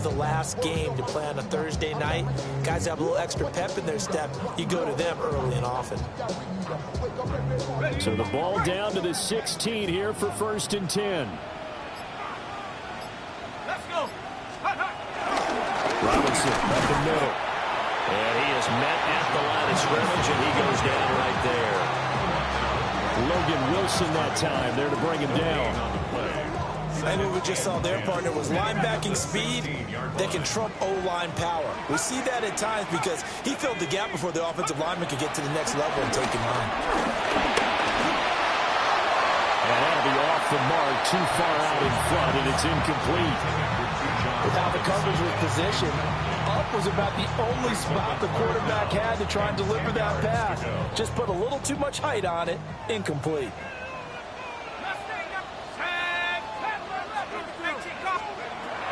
the last game to play on a Thursday night. Guys have a little extra pep in their step. You go to them early and often. So the ball down to the 16 here for 1st and 10. Let's go. Robinson up the middle. And he is met at the line of scrimmage, and he goes down right there. Logan Wilson that time there to bring him down. And what we just saw their partner was linebacking speed that can trump O-line power. We see that at times because he filled the gap before the offensive lineman could get to the next level and take him on. And that'll be off the mark, too far out in front, and it's incomplete. With how the coverage was positioned, up was about the only spot the quarterback had to try and deliver that pass. Just put a little too much height on it. Incomplete.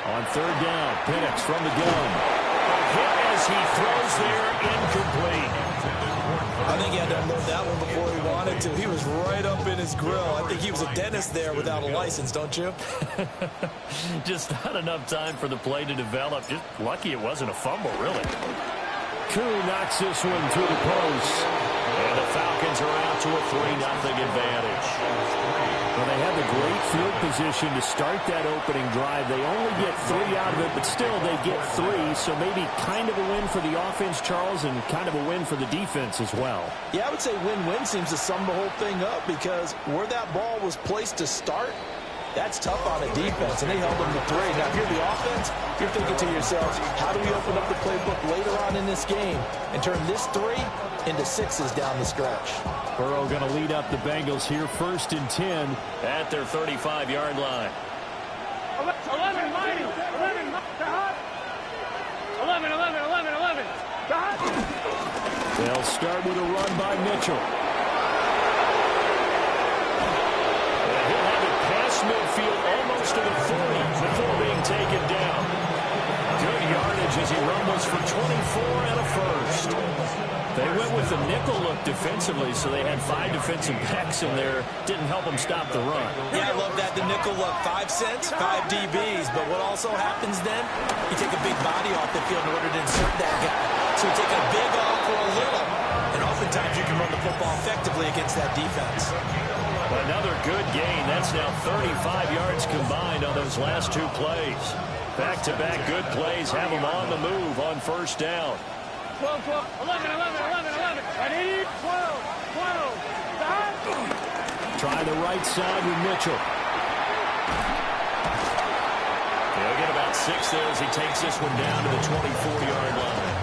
On 3rd down, Penix from the gun. Hit as he throws there, incomplete. I think he had to unload that one before he wanted to. He was right up in his grill. I think he was a dentist there without a license, don't you? Just not enough time for the play to develop. Just lucky it wasn't a fumble, really. Koo knocks this one through the post. And the Falcons are out to a 3-0 advantage. Well, they had the great field position to start that opening drive. They only get 3 out of it, but still they get 3. So maybe kind of a win for the offense, Charles, and kind of a win for the defense as well. Yeah, I would say win-win seems to sum the whole thing up because where that ball was placed to start, that's tough on a defense, and they held them to 3. Now, if you're the offense, you're thinking to yourselves, how do we open up the playbook later on in this game and turn this 3 into 6s down the stretch? Burrow going to lead up the Bengals here, 1st and 10. At their 35-yard line. 11, mighty. 11, hot. 11. Hot. They'll start with a run by Mitchell. He'll have it past midfield almost to the 40 before being taken down. Good yardage as he rumbles for 24 and a first. They went with the nickel look defensively, so they had 5 defensive backs in there. Didn't help them stop the run. Yeah, I love that, the nickel look. 5 cents, 5 DBs. But what also happens then, you take a big body off the field in order to insert that guy. So you take a big off for a little. And oftentimes you can run the football effectively against that defense. Another good gain. That's now 35 yards combined on those last 2 plays. Back-to-back good plays have them on the move on 1st down. 12, 11. Ready? 12. Stop. Try the right side with Mitchell. He'll get about 6 there as he takes this one down to the 24-yard line.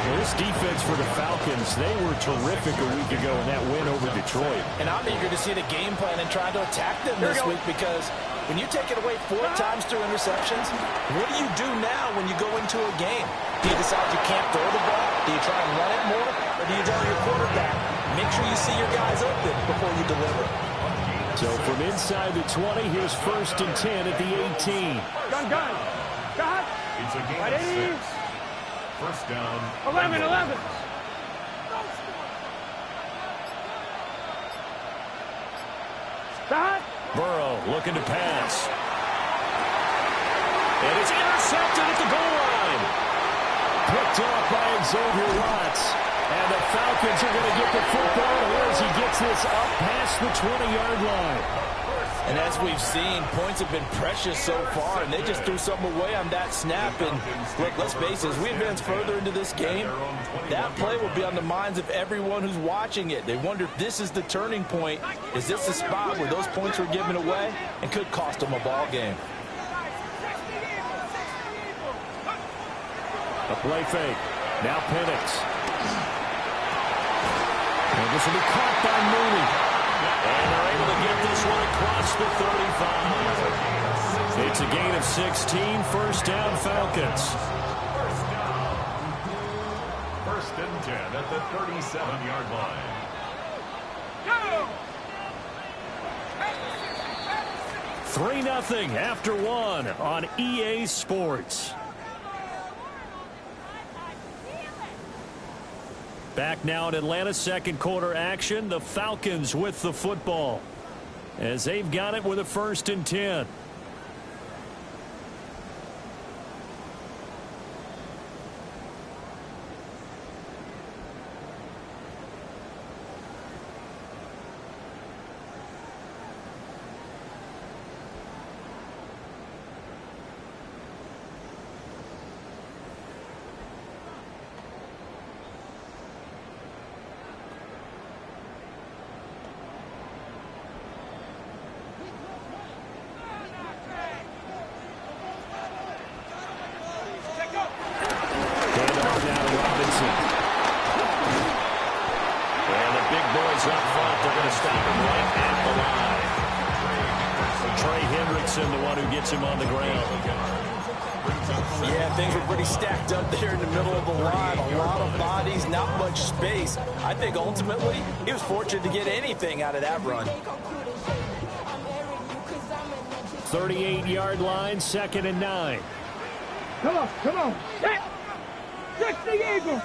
Well, this defense for the Falcons, they were terrific a week ago in that win over Detroit. And I'm eager to see the game plan and try to attack them this week because when you take it away 4 times through interceptions, what do you do now when you go into a game? Do you decide you can't throw the ball? Do you try and run it more? Or do you tell your quarterback, make sure you see your guys open before you deliver? So from inside the 20, here's 1st and 10 at the 18. Gun. Got. It's a game of 6. 1st down. 11. Stop. Burrow looking to pass. And it's intercepted at the goal line. Picked off by Xavier Watts. And the Falcons are going to get the football as he gets this up past the 20-yard line. And as we've seen, points have been precious so far, and they just threw something away on that snap. And look, let's face it, as we advance further into this game, that play will be on the minds of everyone who's watching it. They wonder if this is the turning point. Is this the spot where those points were given away and could cost them a ball game? A play fake. Now Penix. And this will be caught by Mooney. And they're able to get this one across the 35. It's a gain of 16. 1st down, Falcons. 1st and 10 at the 37-yard line. Go! 3-0 after 1 on EA Sports. Back now in Atlanta, 2nd quarter action. The Falcons with the football as they've got it with a 1st and 10. stop him right at the line. Trey Hendrickson, the one who gets him on the ground. Yeah, things were pretty stacked up there in the middle of the line. A lot of bodies, not much space. I think ultimately he was fortunate to get anything out of that run. 38-yard line, 2nd and 9. Come on, come on. Hey, 60 Eagle.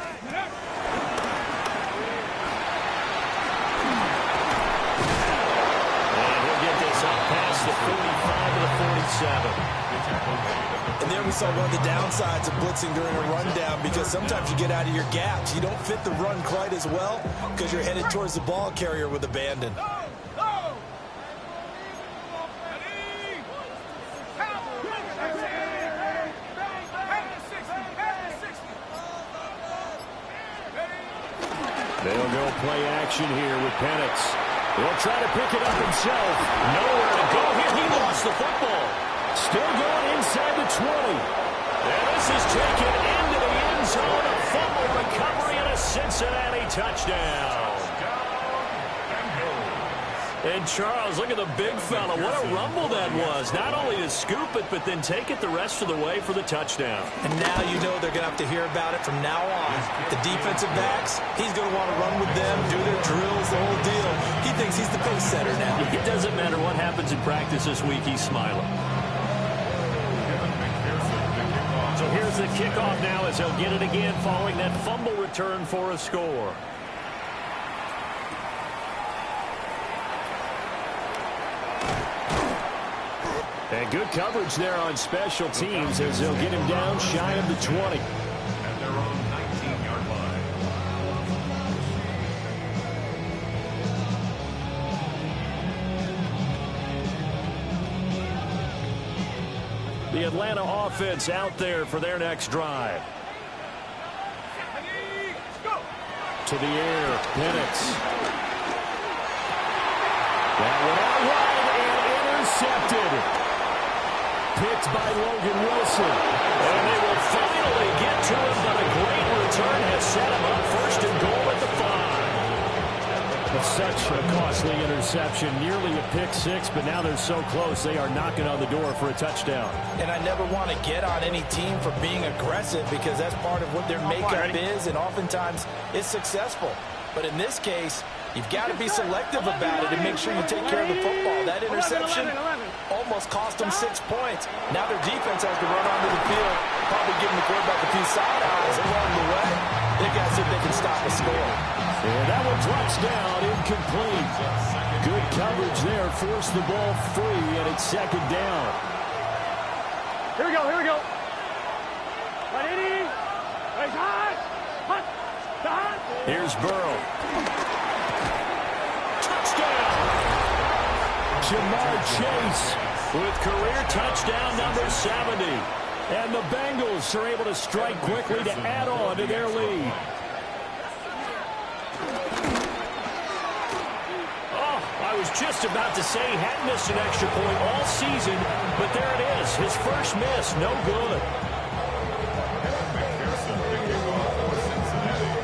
Past the 45 to the 47. And there we saw one of the downsides of blitzing during a rundown, because sometimes you get out of your gaps. You don't fit the run quite as well because you're headed towards the ball carrier with abandon. They'll go play action here with Penix. He'll try to pick it up himself. Nowhere to go here. He lost the football. Still going inside the 20. And this is taken into the end zone. A fumble recovery and a Cincinnati touchdown. And Charles, look at the big fella. What a rumble that was. Not only to scoop it, but then take it the rest of the way for the touchdown. And now you know they're going to have to hear about it from now on. The defensive backs, he's going to want to run with them, do their drills, the whole deal. He thinks he's the pace setter now. It doesn't matter what happens in practice this week, he's smiling. So here's the kickoff now as they'll get it again following that fumble return for a score. And good coverage there on special teams as they'll get him down shy of the 20. At their own 19-yard line. The Atlanta offense out there for their next drive. To the air, Penix. That one out wide and intercepted. Picked by Logan Wilson. And they will finally get to him, but a great return has set him up first and goal at the 5. It's such a costly interception, nearly a pick six, but now they're so close they are knocking on the door for a touchdown. And I never want to get on any team for being aggressive, because that's part of what their makeup is, and oftentimes it's successful. But in this case, you've got to be selective about it and make sure you take care of the football. That interception almost cost them 6 points. Now their defense has to run onto the field, probably giving the quarterback a few side eyes along the way. They've got to see if they can stop the score. And that one drops down, incomplete. Good coverage there, forced the ball free, and it's 2nd down. Here we go, here we go. Ready? Raise high. Hot. Hot. Here's Burrow. Touchdown! Jamar Chase With career touchdown number 70. And the Bengals are able to strike quickly to add on to their lead. I was just about to say he hadn't missed an extra point all season, but there it is. His first miss, no good.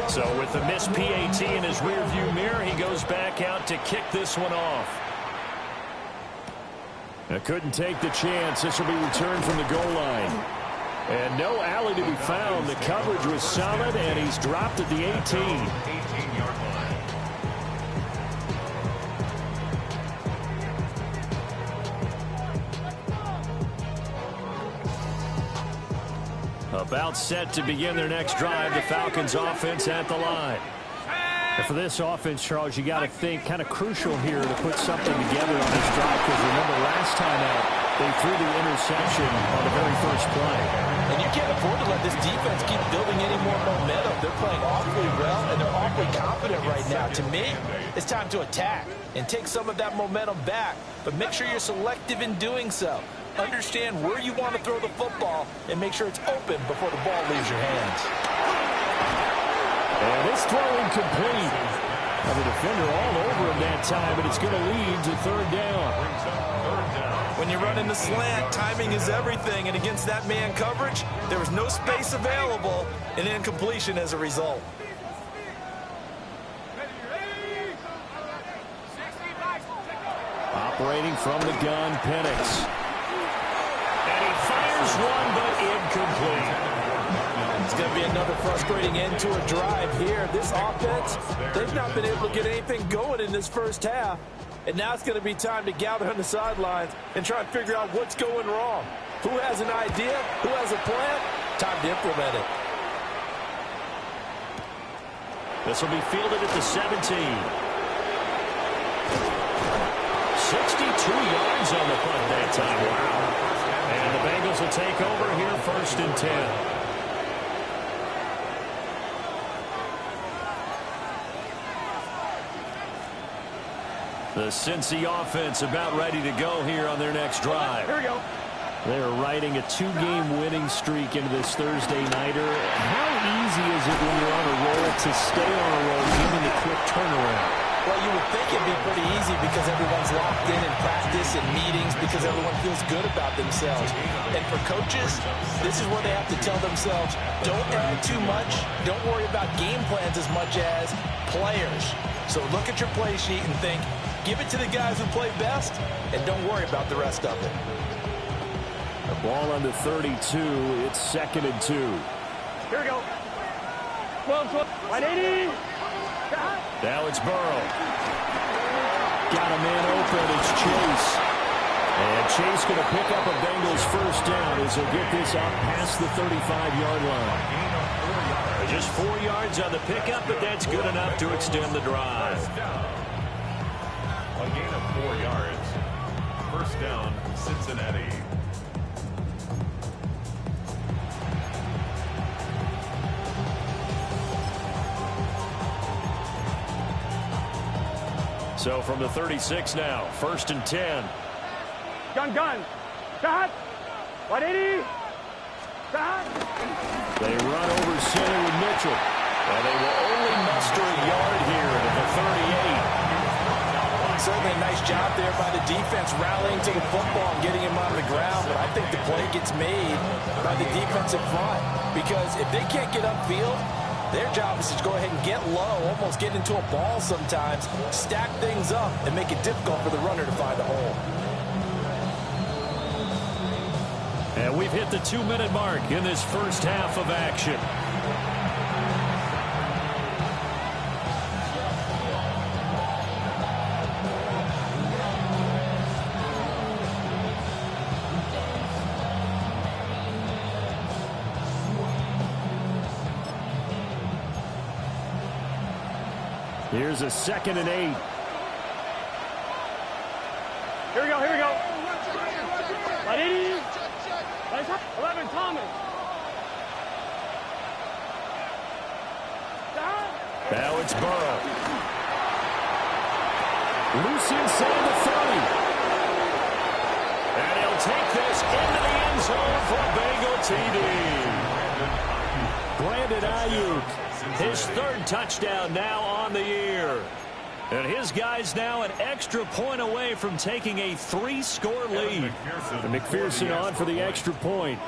So with the missed PAT in his rearview mirror, he goes back out to kick this one off. They couldn't take the chance. This will be returned from the goal line. And no alley to be found. The coverage was solid, and he's dropped at the 18. 18-yard line. About set to begin their next drive, the Falcons offense at the line. And for this offense, Charles, you got to think kind of crucial here to put something together on this drive, because remember last time out, they threw the interception on the very first play. And you can't afford to let this defense keep building any more momentum. They're playing awfully well, and they're awfully confident right now. To me, it's time to attack and take some of that momentum back, but make sure you're selective in doing so. Understand where you want to throw the football and make sure it's open before the ball leaves your hands. And it's throwing complete. And the defender all over him that time, and it's going to lead to 3rd down. When you're running the slant, timing is everything, and against that man coverage, there was no space available, and incompletion as a result. Operating from the gun, Penix. And he fires one, but incomplete. It's going to be another frustrating end to a drive here. This offense, they've not been able to get anything going in this first half. And now it's going to be time to gather on the sidelines and try and figure out what's going wrong. Who has an idea? Who has a plan? Time to implement it. This will be fielded at the 17. 62 yards on the punt that time. Wow. And the Bengals will take over here, 1st and 10. The Cincy offense about ready to go here on their next drive. Here we go. They're riding a 2-game winning streak into this Thursday nighter. How easy is it when you're on a roll to stay on a roll given the quick turnaround? Well, you would think it'd be pretty easy because everyone's locked in practice and meetings because everyone feels good about themselves. And for coaches, this is where they have to tell themselves, don't add too much. Don't worry about game plans as much as players. So look at your play sheet and think, give it to the guys who play best, and don't worry about the rest of it. The ball on the 32. It's 2nd and 2. Here we go. 12, 180. Now it's Burrow. Got a man open. It's Chase. And Chase going to pick up a Bengals first down as he'll get this up past the 35-yard line. Just 4 yards on the pickup, but that's good enough to extend the drive. A gain of 4 yards. First down, Cincinnati. So from the 36 now, 1st and 10. Gun. Shot. 180. Shot. They run over center with Mitchell. Well, they will only muster a yard here to the 38. Certainly a nice job there by the defense rallying to the football and getting him on the ground. But I think the play gets made by the defensive front. Because if they can't get upfield, their job is to go ahead and get low, almost get into a ball sometimes, stack things up, and make it difficult for the runner to find a hole. And we've hit the 2-minute mark in this first half of action. Here's a 2nd and 8. Here we go. 180. 11, Thomas. Now it's Burrow. Loose inside the 30. And he'll take this into the end zone for a Bengal TD. Brandon Ayuk. His 3rd touchdown now on the year. And his guys now an extra point away from taking a 3-score lead. And McPherson on for the extra point.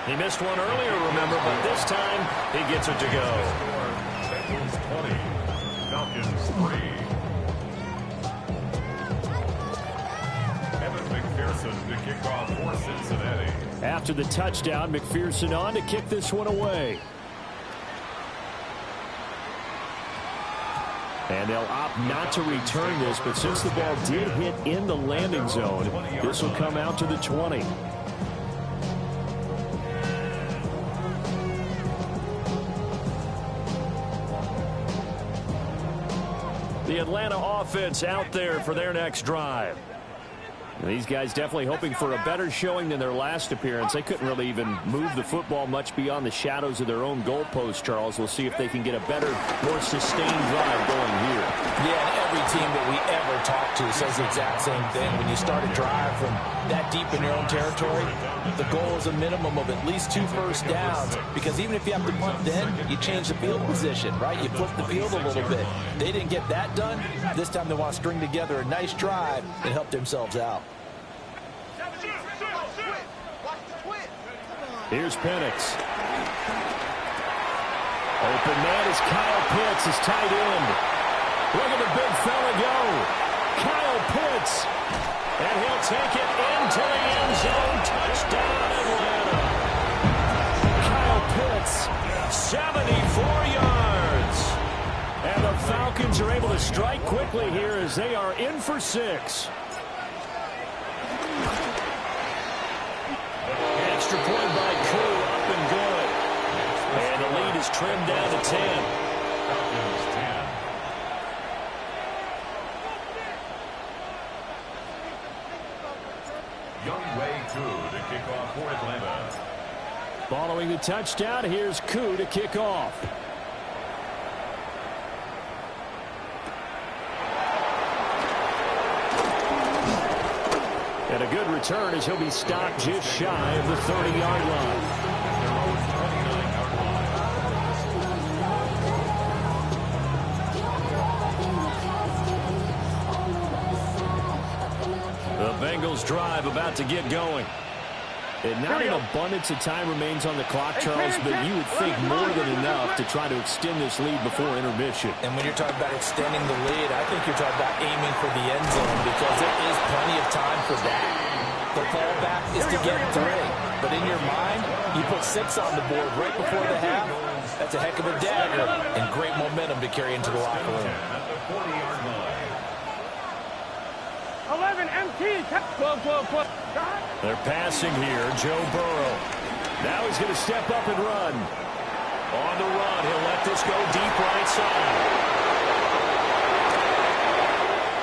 He missed one earlier, remember, but this time he gets it to go. Bengals 20, Falcons 3. Evan McPherson to kick off for Cincinnati. After the touchdown, McPherson on to kick this one away. And they'll opt not to return this, but since the ball did hit in the landing zone, this will come out to the 20. The Atlanta offense out there for their next drive. And these guys definitely hoping for a better showing than their last appearance. They couldn't really even move the football much beyond the shadows of their own goalpost, Charles. We'll see if they can get a better, more sustained drive going here. Yeah, and every team that we ever talk to says the exact same thing. When you start a drive from that deep in your own territory, the goal is a minimum of at least 2 first downs. Because even if you have to punt then, you change the field position, right? You flip the field a little bit. They didn't get that done. This time they want to string together a nice drive and help themselves out. Here's Penix. Open man is Kyle Pitts, his tight end. Look at the big fella go. Kyle Pitts. And he'll take it into the end zone. Touchdown, Atlanta. Kyle Pitts, 74 yards. And the Falcons are able to strike quickly here as they are in for 6. Extra point by Koo, up and good. And the lead is trimmed down to 10. Falcons 10. Younghoe Koo to kick off for Atlanta. Following the touchdown, here's Koo to kick off. And a good return as he'll be stopped just shy of the 30-yard line. The Bengals drive about to get going. And not an abundance of time remains on the clock, Charles, but you would think more than enough to try to extend this lead before intermission. And when you're talking about extending the lead, I think you're talking about aiming for the end zone because there is plenty of time for that. The fallback is to get 3. But in your mind, you put 6 on the board right before the half. That's a heck of a dagger and great momentum to carry into the locker room. 11 MT. 12. They're passing here. Joe Burrow. Now he's going to step up and run. On the run. He'll let this go deep right side.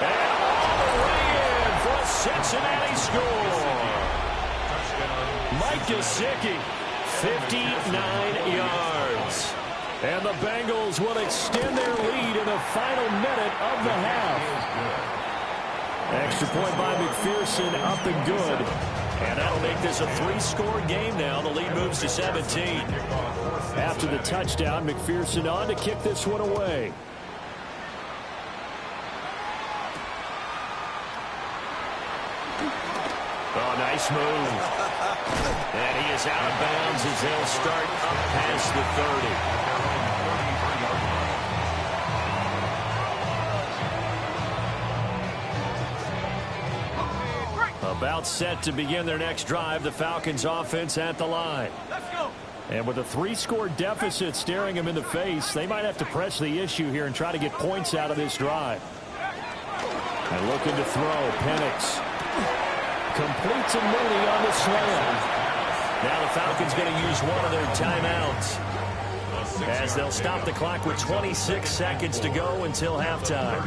And all the way in for a Cincinnati score. Mike Gesicki, 59 yards. And the Bengals will extend their lead in the final minute of the half. Extra point by McPherson, up and good. And that'll make this a 3-score game now. The lead moves to 17. After the touchdown, McPherson on to kick this one away. Oh, nice move. And he is out of bounds as they'll start up past the 30. About set to begin their next drive, the Falcons offense at the line. Let's go. And with a 3-score deficit staring them in the face, they might have to press the issue here and try to get points out of this drive. And looking to throw, Penix. Completes a Mooney on the slam. Now the Falcons going to use one of their timeouts as they'll stop the clock with 26 seconds to go until halftime.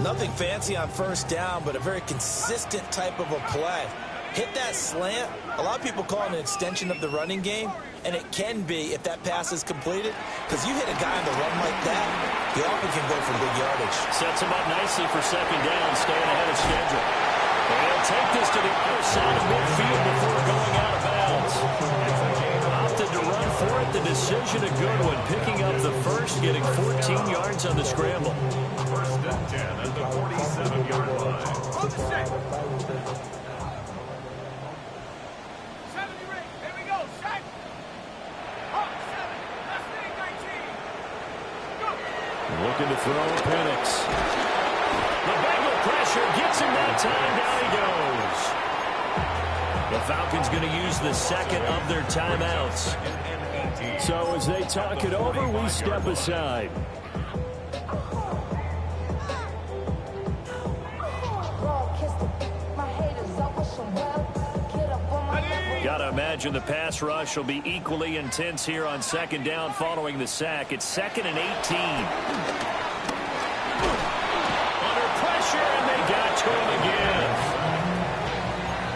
Nothing fancy on first down, but a very consistent type of a play. Hit that slant. A lot of people call it an extension of the running game, and it can be if that pass is completed, because you hit a guy on the run like that, he often can go for big yardage. Sets him up nicely for second down, staying ahead of schedule. And he'll take this to the other side of midfield before going out of bounds. Opted to run for it. The decision a good one, picking up the first, getting 14 yards on the scramble. First and 10 at the 47-yard line. On the set. 70 ring. Here we go. Set. Up 7. Left wing 19. Go. Looking to throw, Penix. The Bengal pressure gets him that time. Down he goes. The Falcons going to use the second of their timeouts. So as they talk it over, we step aside. Got to imagine the pass rush will be equally intense here on second down following the sack. It's 2nd and 18. Under pressure, and they got to him again.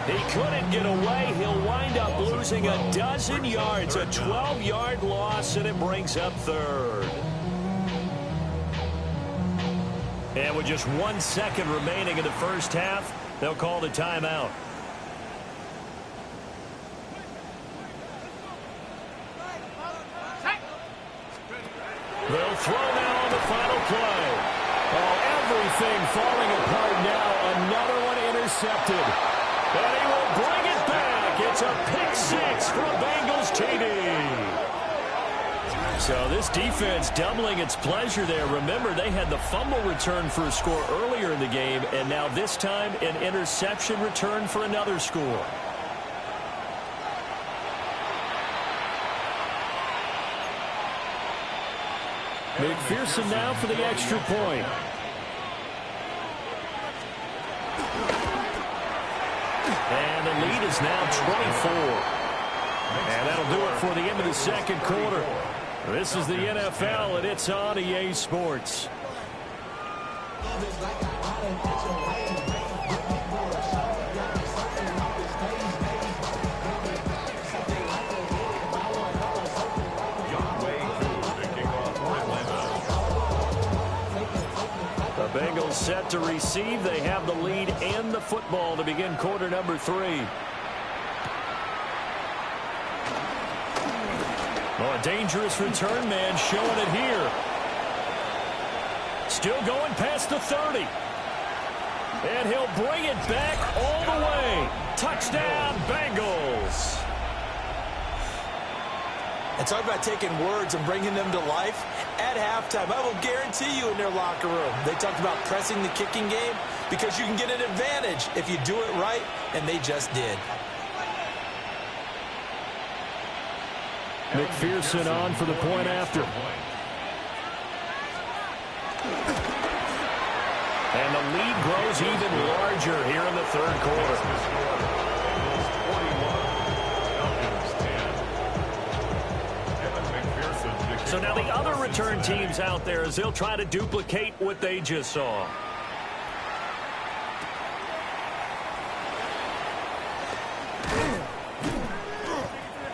He couldn't get away. He'll wind up losing a dozen yards, a 12-yard loss, and it brings up third. And with just 1 second remaining in the first half, they'll call the timeout. They'll throw now on the final play. Oh, everything falling apart now. Another one intercepted. And he will bring it back. It's a pick 6 for a Bengals TD. So this defense doubling its pleasure there. Remember, they had the fumble return for a score earlier in the game, and now this time an interception return for another score. McPherson now for the extra point. And the lead is now 24. And that'll do it for the end of the second quarter. This is the NFL, and it's on EA Sports. The Bengals set to receive. They have the lead and the football to begin quarter number 3. Oh, a dangerous return man showing it here. Still going past the 30. And he'll bring it back all the way. Touchdown, Bengals. And talk about taking words and bringing them to life. At halftime, I will guarantee you in their locker room, they talked about pressing the kicking game because you can get an advantage if you do it right, and they just did. McPherson on for the point after. And the lead grows even larger here in the third quarter. So now the other return teams out there as they'll try to duplicate what they just saw.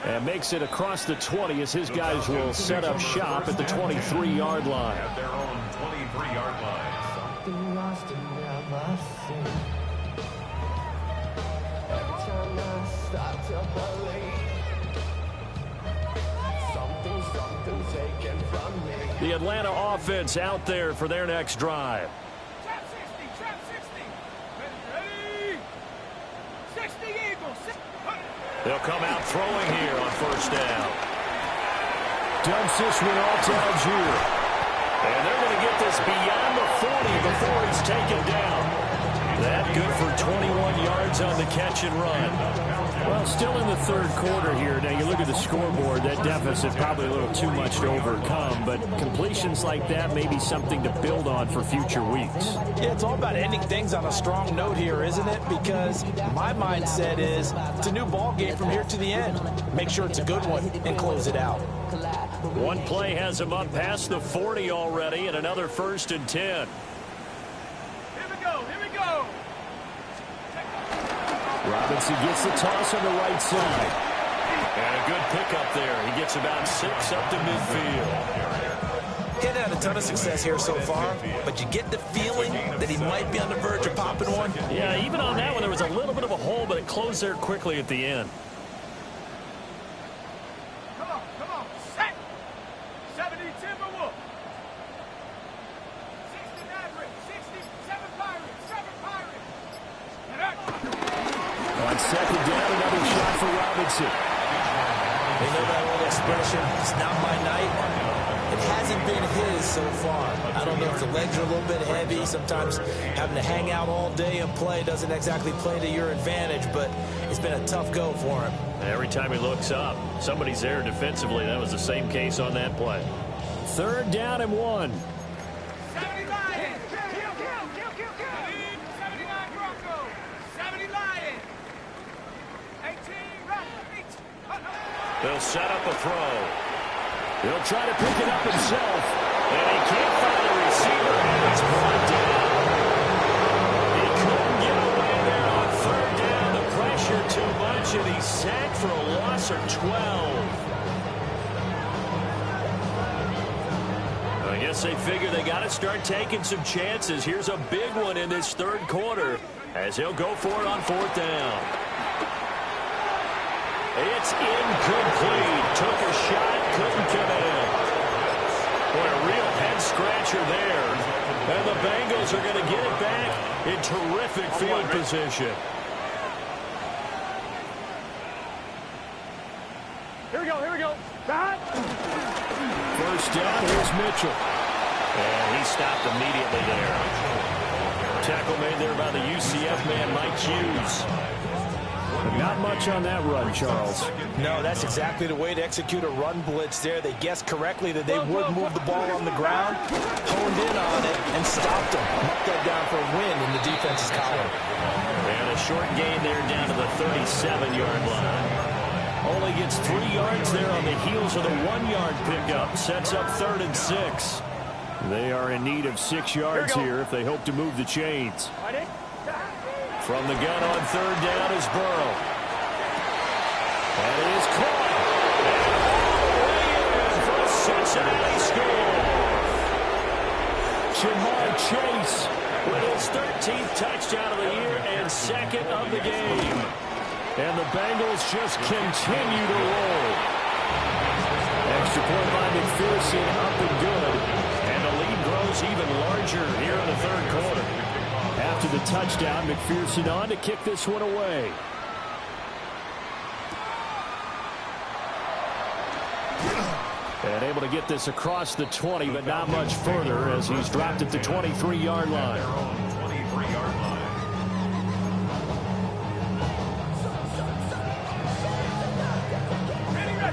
And makes it across the 20 as his guys will set up shop at the 23-yard line. At their own 23-yard line. The Atlanta offense out there for their next drive. Trap 60. Ready? 60 Eagles. They'll come out throwing here on first down. Dumps this one all to Algier. And they're going to get this beyond the 40 before he's taken down. That good for 21 yards on the catch and run. Well, still in the third quarter here. Now, you look at the scoreboard, that deficit probably a little too much to overcome, but completions like that may be something to build on for future weeks. Yeah, it's all about ending things on a strong note here, isn't it? Because my mindset is it's a new ball game from here to the end. Make sure it's a good one and close it out. One play has him up past the 40 already, and another 1st and 10. Here we go. Robinson gets the toss on the right side. And a good pickup there. He gets about 6 up to midfield. He hasn't had a ton of success here so far, but you get the feeling that he might be on the verge of popping one. Yeah, even on that one, there was a little bit of a hole, but it closed there quickly at the end. Come on. Set. 70 Timberwolves. 60 Mavericks. 67 Pirates. 7 Pirates. On second down, another shot for Robinson. They know that old expression, it's not my night. It hasn't been his so far. I don't know if the legs are a little bit heavy. Sometimes having to hang out all day and play doesn't exactly play to your advantage, but it's been a tough go for him. Every time he looks up, somebody's there defensively. That was the same case on that play. 3rd down and 1. 70 Lions. Kill. 79 Broncos. 70 Lions. 18 Rockets. They'll set up a throw. He'll try to pick it up himself. And he can't find a receiver, and it's brought down. He couldn't get away there on 3rd down. The pressure too much, and he's sacked for a loss of 12. I guess they figure they got to start taking some chances. Here's a big one in this third quarter as he'll go for it on 4th down. It's incomplete. Took a shot, couldn't come in. Boy, a real head-scratcher there. And the Bengals are going to get it back in terrific field position. Here we go, here we go. Back. First down, here's Mitchell. And he stopped immediately there. Tackle made there by the UCF man, Mike Hughes. Not much on that run, Charles. No, that's exactly the way to execute a run blitz there. They guessed correctly that they would move the ball on the ground, honed in on it, and stopped them. Knocked that down for a win in the defense's column. And a short gain there down to the 37-yard line. Only gets 3 yards there on the heels of the 1-yard pickup. Sets up 3rd and 6. They are in need of 6 yards here if they hope to move the chains. From the gun on 3rd down is Burrow. And it is caught. And all the way in for a Cincinnati score. Jamar Chase With his 13th touchdown of the year and 2nd of the game. And the Bengals just continue to roll. Extra point by McPherson, up and good. And the lead grows even larger here in the 3rd quarter. After the touchdown, McPherson on to kick this one away. And able to get this across the 20, but not much further as he's dropped at the 23-yard line.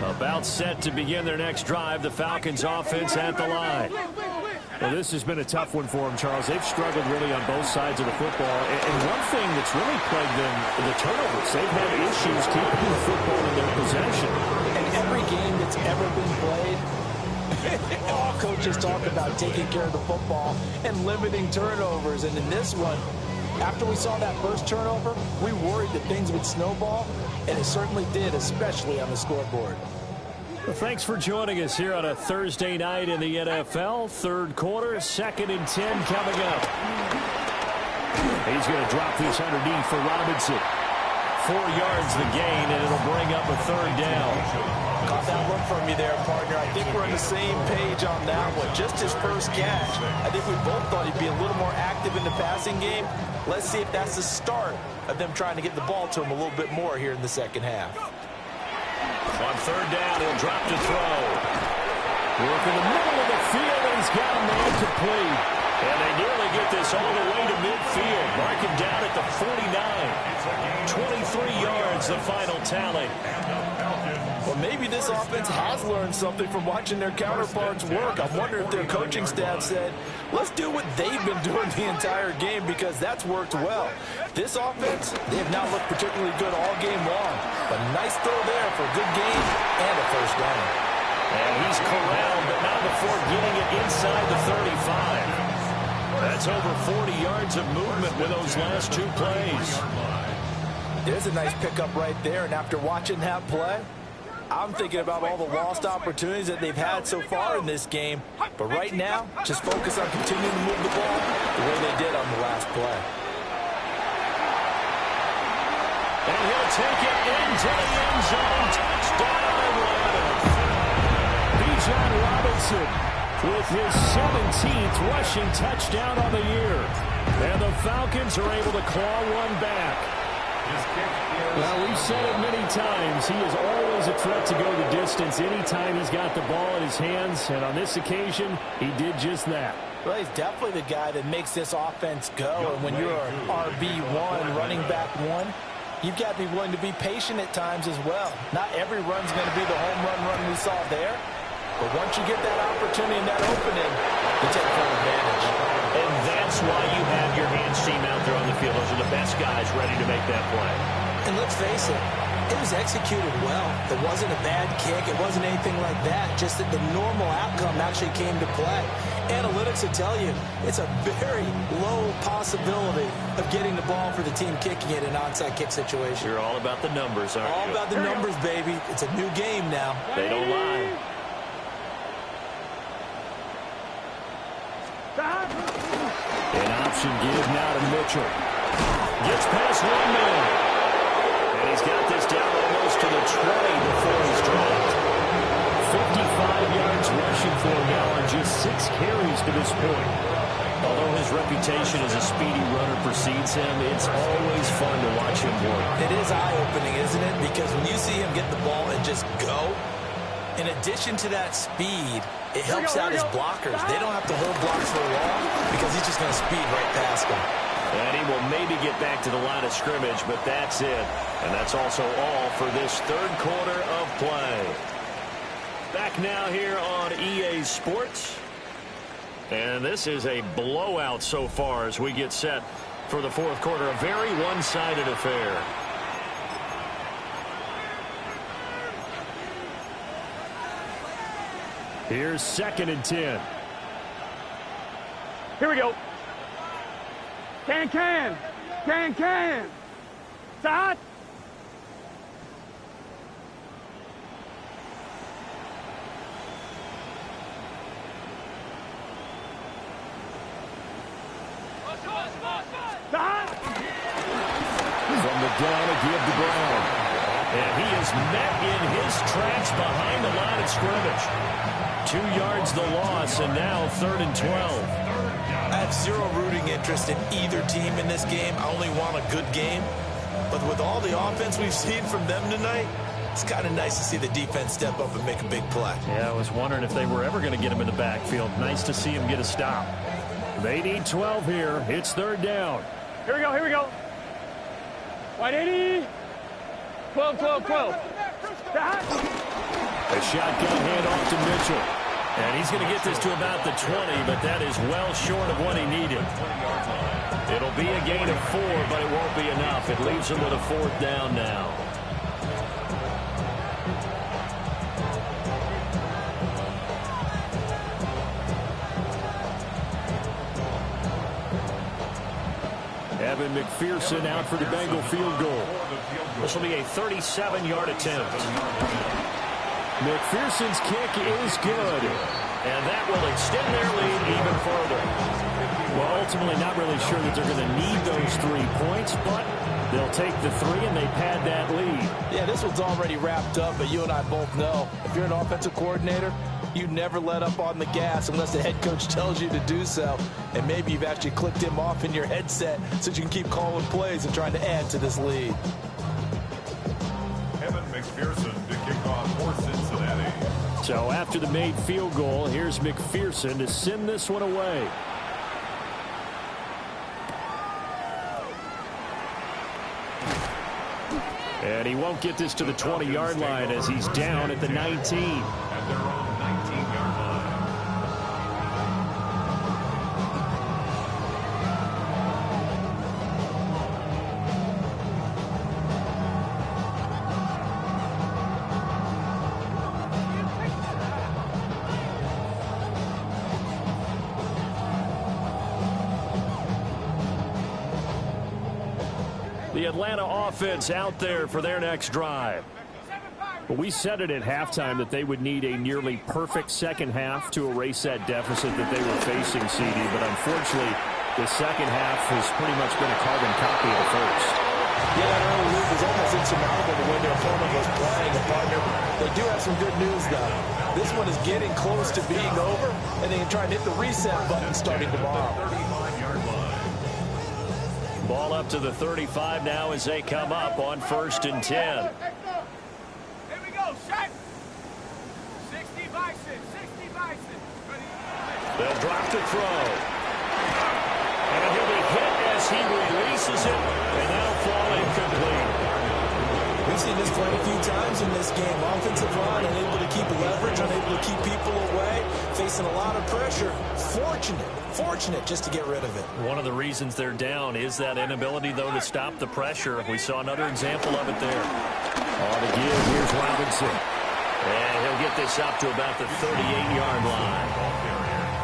About set to begin their next drive, the Falcons offense at the line. Well, this has been a tough one for them, Charles. They've struggled really on both sides of the football. And one thing that's really plagued them, the turnovers. They've had issues keeping the football in their possession. And every game that's ever been played, all coaches talk about taking care of the football and limiting turnovers. And in this one, after we saw that first turnover, we worried that things would snowball, and it certainly did, especially on the scoreboard. Well, thanks for joining us here on a Thursday night in the NFL. 3rd quarter, 2nd and 10 coming up. He's going to drop this underneath for Robinson. 4 yards the gain, and it'll bring up a 3rd down. Caught that look from you there, partner. I think we're on the same page on that one. Just his first catch. I think we both thought he'd be a little more active in the passing game. Let's see if that's the start of them trying to get the ball to him a little bit more here in the second half. On 3rd down, he'll drop to throw. Work in the middle of the field, and he's got a man complete. And they nearly get this all the way to midfield. Mark him down at the 49. 23 yards, the final tally. Well, maybe this offense has learned something from watching their counterparts work. I wonder if their coaching staff said, let's do what they've been doing the entire game, because that's worked well. This offense, they have not looked particularly good all game long. But nice throw there for a good gain and a first down. And he's corralled, but not before getting it inside the 35. That's over 40 yards of movement with those last 2 plays. There's a nice pickup right there, and after watching that play, I'm thinking about all the lost opportunities that they've had so far in this game. But right now, just focus on continuing to move the ball the way they did on the last play. And he'll take it into the end zone. Touchdown, Bijan Robinson with his 17th rushing touchdown on the year. And the Falcons are able to claw one back. Well, we've said it many times. He is always a threat to go the distance anytime he's got the ball in his hands. And on this occasion, he did just that. Well, he's definitely the guy that makes this offense go. And when you're an RB1, running back 1, you've got to be willing to be patient at times as well. Not every run's going to be the home run we saw there. But once you get that opportunity and that opening, you take full advantage. And that's why you have your hands team out there on the field. Those are the best guys ready to make that play. And let's face it, it was executed well. It wasn't a bad kick. It wasn't anything like that. Just that the normal outcome actually came to play. Analytics will tell you it's a very low possibility of getting the ball for the team kicking it in an onside kick situation. You're all about the numbers, aren't you? All about the numbers, baby. It's a new game now. They don't lie. An option give now to Mitchell. Gets past 1 man. And he's got this down almost to the 20 before he's dropped. 55 yards rushing for him now on just 6 carries to this point. Although his reputation as a speedy runner precedes him, it's always fun to watch him work. It is eye-opening, isn't it? Because when you see him get the ball and just go, in addition to that speed, it helps out his blockers. They don't have to hold blocks for long because he's just going to speed right past them. And he will maybe get back to the line of scrimmage, but that's it. And that's also all for this third quarter of play. Back now here on EA Sports. And this is a blowout so far as we get set for the fourth quarter. A very one-sided affair. Here's 2nd and 10. Here we go. Can. Side. From the gun, a give to Brown. And he is met in his tracks behind the line of scrimmage. 2 yards the loss, and now 3rd and 12. I have zero rooting interest in either team in this game. I only want a good game. But with all the offense we've seen from them tonight, it's kind of nice to see the defense step up and make a big play. Yeah, I was wondering if they were ever going to get him in the backfield. Nice to see him get a stop. They need 12 here. It's 3rd down. Here we go. White 80. 12. Side. A shotgun handoff to Mitchell. And he's going to get this to about the 20, but that is well short of what he needed. It'll be a gain of 4, but it won't be enough. It leaves him with a 4th down now. Evan McPherson out for the Bengal field goal. This will be a 37-yard attempt. McPherson's kick is good. And that will extend their lead even further. Well, ultimately not really sure that they're going to need those 3 points, but they'll take the 3 and they pad that lead. Yeah, this one's already wrapped up, but you and I both know if you're an offensive coordinator, you never let up on the gas unless the head coach tells you to do so. And maybe you've actually clicked him off in your headset so you can keep calling plays and trying to add to this lead. Evan McPherson to kick off for Cincinnati. So after the made field goal, here's McPherson to send this one away. And he won't get this to the 20-yard line as he's down at the 19. At their own 19-yard line. The Atlanta offense out there for their next drive. But we said it at halftime that they would need a nearly perfect second half to erase that deficit that they were facing, CD. But unfortunately, the second half has pretty much been a carbon copy of the first. Yeah, that early lead was almost insurmountable the way their opponent was playing, partner. They do have some good news, though. This one is getting close to being over, and they can try and hit the reset button starting tomorrow. Ball up to the 35 now as they come up on 1st and 10. Here we go, shot. 60 Bison. They'll drop to throw. And he'll be hit as he releases it, and that'll fall incomplete. We've seen this play a few times in this game. Offensive line unable to keep leverage, unable to keep people away, facing a lot of pressure. Fortunate just to get rid of it. One of the reasons they're down is that inability, though, to stop the pressure. We saw another example of it there. On the give, here's Robinson. And he'll get this up to about the 38-yard line.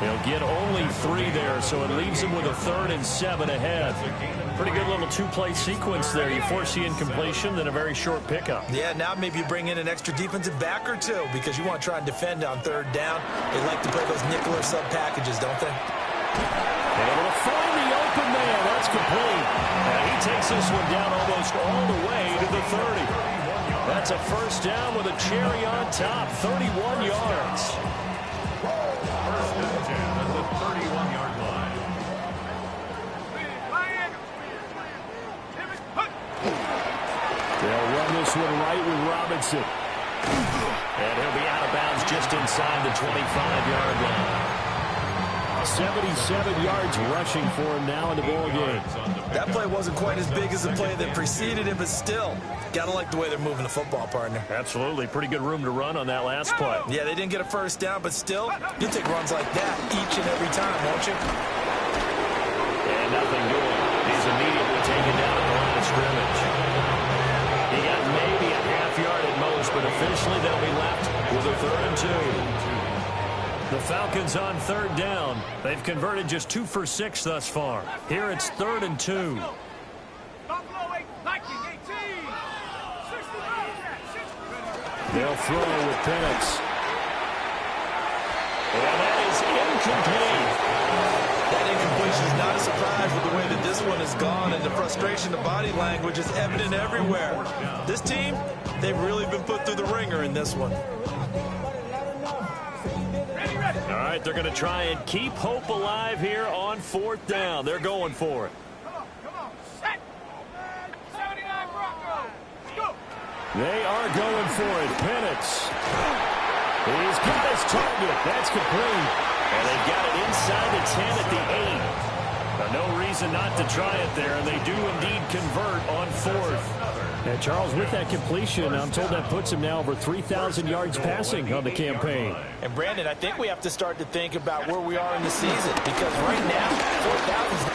He'll get only 3 there, so it leaves him with a 3rd and 7 ahead. Pretty good little 2-play sequence there. You force the incompletion, then a very short pickup. Yeah, now maybe you bring in an extra defensive back or 2 because you want to try and defend on 3rd down. They like to play those nickel or sub packages, don't they? Able to find the open man. That's complete. And he takes this one down almost all the way to the 30. That's a 1st down with a cherry on top. 31 yards. have this one right with Robinson. And he'll be out of bounds just inside the 25-yard line. 77 yards rushing for him now in the ball game. That play wasn't quite as big as the play that preceded it, but still, gotta like the way they're moving the football, partner. Absolutely. Pretty good room to run on that last play. Yeah, they didn't get a first down, but still, you'll take runs like that each and every time, won't you? And nothing doing. He's immediately taken down at the line of scrimmage. He got maybe a half yard at most, but officially they'll be left with a 3rd and 2. The Falcons on 3rd down. They've converted just 2 for 6 thus far. Here it's 3rd and 2. They'll throw with Penix. And that is incomplete. That incompletion is not a surprise with the way that this one has gone, and the frustration, the body language is evident everywhere. This team, they've really been put through the ringer in this one. All right, they're going to try and keep hope alive here on 4th down. They're going for it. Come on, set. 79 Broncos. Go. They are going for it. Penix. He's got his target. That's complete. And they've got it inside the 10 at the 8. No reason not to try it there, and they do indeed convert on 4th. And Charles, with that completion, I'm told that puts him now over 3,000 yards passing on the campaign. And Brandon, I think we have to start to think about where we are in the season, because right now, 4,000.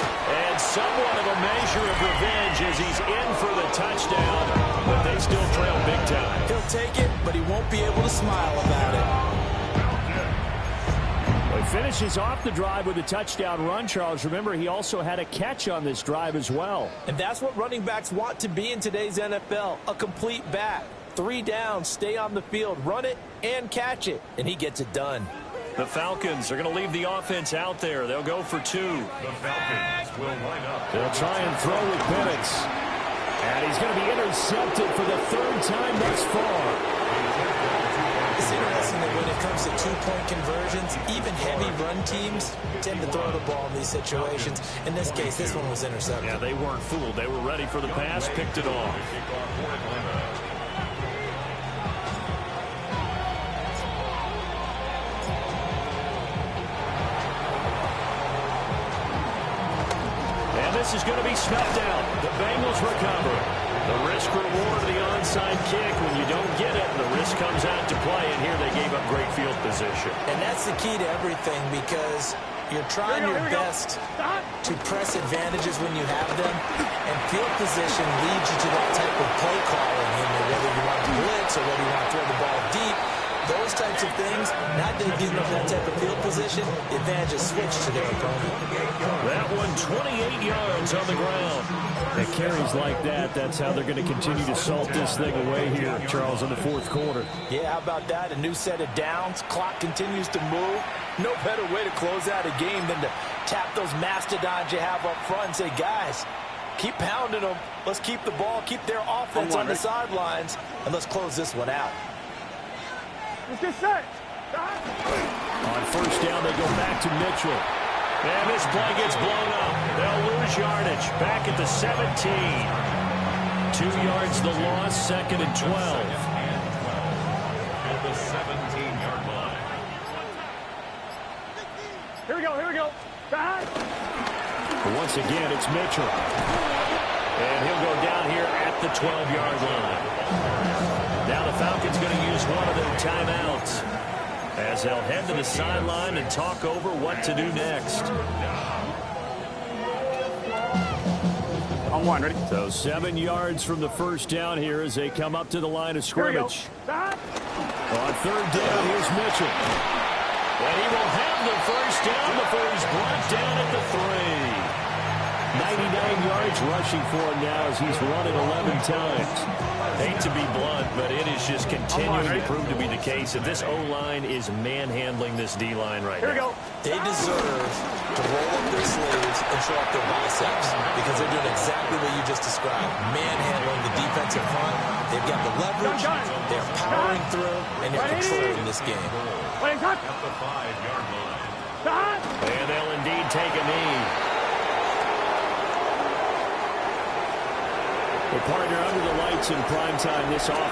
And somewhat of a measure of revenge as he's in for the touchdown, but they still trail big time. He'll take it, but he won't be able to smile about it. Well, he finishes off the drive with a touchdown run, Charles. Remember, he also had a catch on this drive as well. And that's what running backs want to be in today's NFL, a complete back. 3 downs, stay on the field, run it, and catch it. And he gets it done. The Falcons are going to leave the offense out there. They'll go for 2. The Falcons will line up. They'll try and throw with Penix. And he's going to be intercepted for the 3rd time thus far. It's interesting that when it comes to 2-point conversions, even heavy run teams tend to throw the ball in these situations. In this case, this one was intercepted. Yeah, they weren't fooled. They were ready for the pass, picked it off. And this is going to be snuffed out. The Bengals recover. The risk-reward of the onside kick. When you don't get it, the risk comes out to play, and here they gave up great field position. And that's the key to everything, because you're trying your best to press advantages when you have them, and field position leads you to that type of play calling, whether you want to blitz or whether you want to throw the ball deep. Those types of things, not that giving up that type of field position, the advantage is switched to their opponent. That one, 28 yards on the ground. And carries like that, that's how they're going to continue to salt this thing away here, Charles, in the 4th quarter. Yeah, how about that? A new set of downs. Clock continues to move. No better way to close out a game than to tap those mastodons you have up front and say, guys, keep pounding them. Let's keep the ball, keep their offense on the sidelines, and let's close this one out. Let's get set. On 1st down, they go back to Mitchell. And this play gets blown up. They'll lose yardage. Back at the 17. 2 yards the loss, 2nd and 12. At the 17-yard line. Here we go, here we go. Back. But once again, it's Mitchell. And he'll go down here at the 12-yard line. Now the Falcons going to use one of their timeouts, as they'll head to the sideline and talk over what to do next. On 1, ready? So 7 yards from the 1st down here as they come up to the line of scrimmage. On 3rd down, here's Mitchell. And he will have the 1st down before he's brought down at the 3. 99 yards rushing for him now as he's run it 11 times. Hate to be blunt, but it is just continuing to prove to be the case that this O-line is manhandling this D-line right now. Here we go. They deserve to roll up their sleeves and show off their biceps, because they're doing exactly what you just described, manhandling the defensive front. They've got the leverage, they're powering through, and they're controlling this game. At the 5-yard line. And they'll indeed take a knee. Well, partner, under the lights in prime time this offense.